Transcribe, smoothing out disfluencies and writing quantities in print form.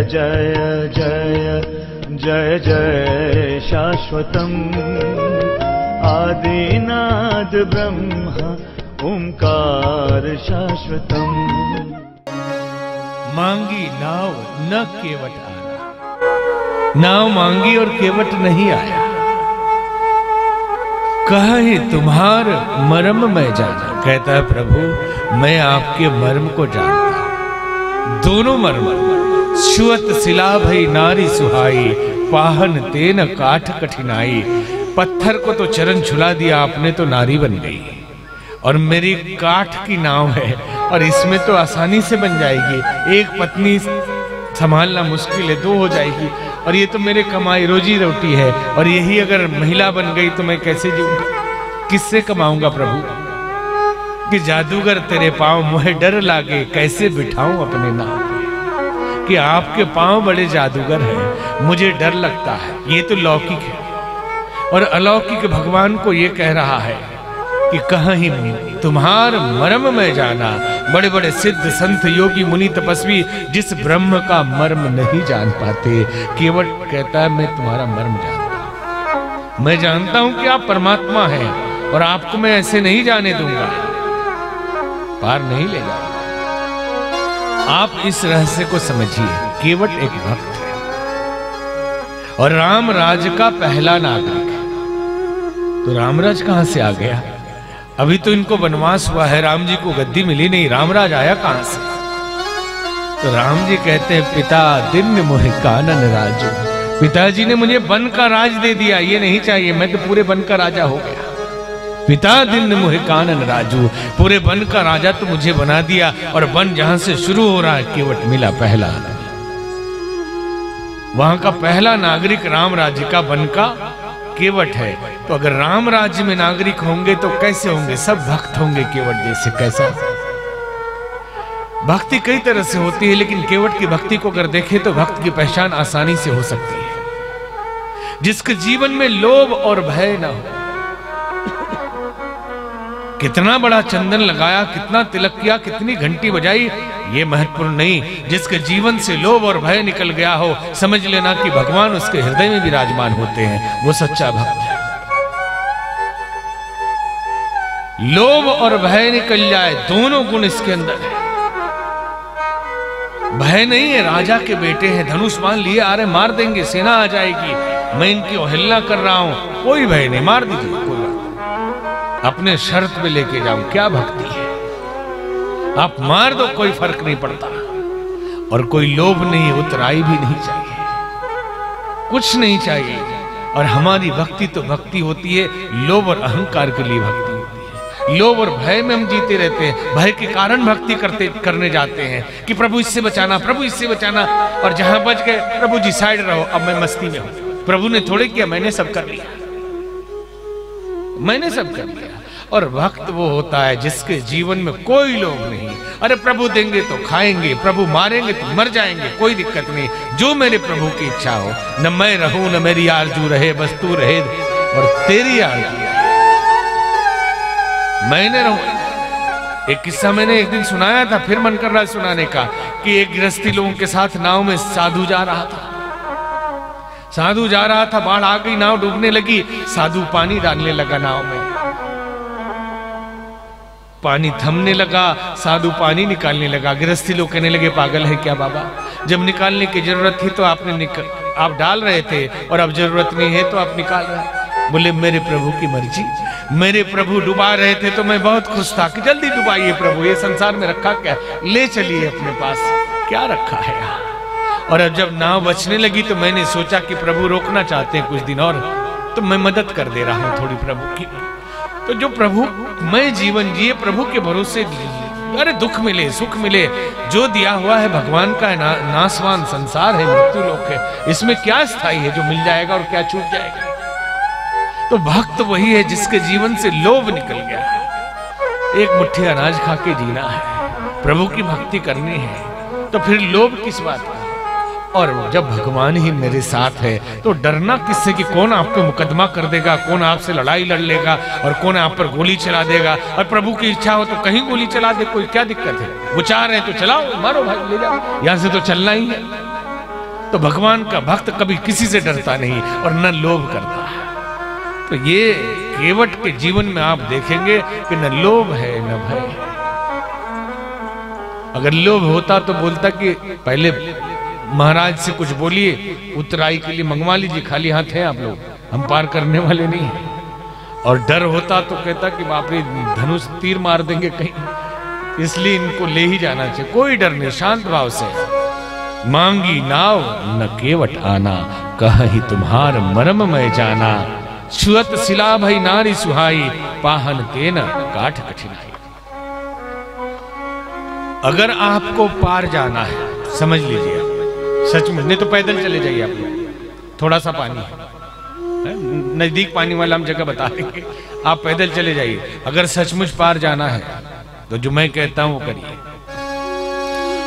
जय जय जय जय शाश्वतम् आदिनाद ब्रह्म ओंकार शाश्वतम्। मांगी नाव न केवट आया, नाव मांगी और केवट नहीं आया। कहे तुम्हार मर्म मैं जाना, कहता है प्रभु मैं आपके मर्म को जानता हूं। दोनों मर्म, श्रुत शिला भई नारी सुहाई, पाहन तेन काठ कठिनाई। पत्थर को तो चरण झुला दिया आपने तो नारी बन गई, और मेरी काठ की नाव है और इसमें तो आसानी से बन जाएगी। एक पत्नी संभालना मुश्किल है, दो हो जाएगी, और ये तो मेरे कमाई रोजी रोटी है, और यही अगर महिला बन गई तो मैं कैसे जीऊंगा, किससे कमाऊंगा प्रभु? कि जादूगर तेरे पांव मुझे डर लागे, कैसे बिठाऊं अपने नाव पे। कि आपके पांव बड़े जादूगर हैं, मुझे डर लगता है। ये तो लौकिक है, और अलौकिक भगवान को ये कह रहा है कि कहीं तुम्हार मर्म में जाना। बड़े बड़े सिद्ध संत योगी मुनि तपस्वी जिस ब्रह्म का मर्म नहीं जान पाते, केवट कहता है मैं तुम्हारा मर्म जानता हूं। मैं जानता हूं कि आप परमात्मा हैं, और आपको मैं ऐसे नहीं जाने दूंगा, पार नहीं ले जाऊंगा। आप इस रहस्य को समझिए। केवट एक भक्त है और राम राज का पहला नागरिक है। तो रामराज कहां से आ गया? अभी तो इनको वनवास हुआ है, राम जी को गद्दी मिली नहीं, रामराज आया कहां से? तो राम जी कहते हैं पिता दिन मोहि कानन राजू, पिताजी ने मुझे वन का राज दे दिया, ये नहीं चाहिए, मैं तो पूरे वन का राजा हो गया। पिता दिन मोहि कानन राजू, पूरे वन का राजा तो मुझे बना दिया, और वन जहां से शुरू हो रहा है केवट मिला पहला, वहां का पहला नागरिक राम राज्य का वन का केवट है। तो अगर राम राज्य में नागरिक होंगे तो कैसे होंगे? सब भक्त होंगे केवट जैसे। कैसा? भक्ति कई तरह से होती है, लेकिन केवट की भक्ति को अगर देखें तो भक्त की पहचान आसानी से हो सकती है। जिसके जीवन में लोभ और भय न हो। कितना बड़ा चंदन लगाया, कितना तिलक किया, कितनी घंटी बजाई, ये महत्वपूर्ण नहीं। जिसके जीवन से लोभ और भय निकल गया हो, समझ लेना कि भगवान उसके हृदय में विराजमान होते हैं, वो सच्चा भक्त है। लोभ और भय निकल जाए, दोनों गुण इसके अंदर है। भय नहीं है, राजा के बेटे हैं, धनुष बाण लिए आ रहे, मार देंगे, सेना आ जाएगी, मैं इनकी अवहेलना कर रहा हूं, कोई भय नहीं, मार दीजिए, कोई बात, अपने शर्त पे लेके जाऊं। क्या भक्ति है? आप मार दो, कोई फर्क नहीं पड़ता, और कोई लोभ नहीं, उतराई भी नहीं चाहिए, कुछ नहीं चाहिए। और हमारी भक्ति तो भक्ति होती है, लोभ और अहंकार के लिए भक्ति होती है। लोभ और भय में हम जीते रहते हैं, भय के कारण भक्ति करने जाते हैं कि प्रभु इससे बचाना, प्रभु इससे बचाना, और जहां बच गए प्रभु जी साइड रहो, अब मैं मस्ती में हूं। प्रभु ने थोड़े किया, मैंने सब कर लिया, मैंने सब कर लिया। और भक्त वो होता है जिसके जीवन में कोई लोभ नहीं। अरे प्रभु देंगे तो खाएंगे, प्रभु मारेंगे तो मर जाएंगे, कोई दिक्कत नहीं, जो मेरे प्रभु की इच्छा हो। न मैं रहूं न मेरी आरजू रहे, बस तू रहे और तेरी आरजू, मैंने रहूं। एक किस्सा मैंने एक दिन सुनाया था, फिर मन कर रहा है सुनाने का, कि एक गृहस्थी लोगों के साथ नाव में साधु जा रहा था। साधु जा रहा था, बाढ़ आ गई, नाव डूबने लगी, साधु पानी डालने लगा नाव में, पानी थमने लगा, साधु पानी निकालने लगा। गृहस्थी लोग कहने लगे पागल है क्या बाबा, जब निकालने की जरूरत थी तो आप डाल रहे थे, और अब जरूरत नहीं है तो आप निकाल रहे हैं। बोले मेरे प्रभु की मर्जी, मेरे प्रभु डुबा रहे थे तो मैं बहुत खुश था कि जल्दी डुबाइए प्रभु, ये संसार में रखा क्या, ले चलिए अपने पास, क्या रखा है यहाँ। और अब जब नाव बचने लगी तो मैंने सोचा कि प्रभु रोकना चाहते हैं कुछ दिन और, तो मैं मदद कर दे रहा हूं थोड़ी प्रभु की। तो जो प्रभु मैं जीवन जिए, प्रभु के भरोसे, अरे दुख मिले सुख मिले, जो दिया हुआ है भगवान का नासवान संसार है, मृत्यु लोक है, इसमें क्या स्थायी है जो मिल जाएगा और क्या छूट जाएगा। तो भक्त वही है जिसके जीवन से लोभ निकल गया, एक मुट्ठी अनाज खा के जीना है, प्रभु की भक्ति करनी है, तो फिर लोभ किस बात का। और जब भगवान ही मेरे साथ है तो डरना किससे कि कौन आप पे मुकदमा कर देगा, कौन आपसे लड़ाई लड़ लेगा, और कौन आप पर गोली चला देगा। और प्रभु की इच्छा हो तो कहीं गोली चला दे, कोई क्या दिक्कत है, वो चाह रहे हैं तो चलाओ, मारो भाई, ले जाओ, यहां से तो चलना ही है। तो भगवान का भक्त कभी किसी से डरता नहीं और न लोभ करता है। तो ये केवट के जीवन में आप देखेंगे कि न लोभ है न भय। अगर लोभ होता तो बोलता कि पहले महाराज से कुछ बोलिए, उत्तराई के लिए मंगवा लीजिए, खाली हाथ हैं आप लोग, हम पार करने वाले नहीं हैं। और डर होता तो कहता कि बाप रे धनुष तीर मार देंगे कहीं, इसलिए इनको ले ही जाना चाहिए। कोई डर नहीं, शांत भाव से मांगी नाव न केवट आना, कहि तुम्हार मर्म मैं जाना, छुअत सिला भई नारी सुहाई, पाहन तेन काठ कठिनाई। अगर आपको पार जाना है, समझ लीजिए सच में, नहीं तो पैदल चले जाइए आप लोग, थोड़ा सा पानी है, नजदीक पानी वाला हम जगह बता देंगे, आप पैदल चले जाइए। अगर सचमुच पार जाना है तो जो मैं कहता हूं वो करिए।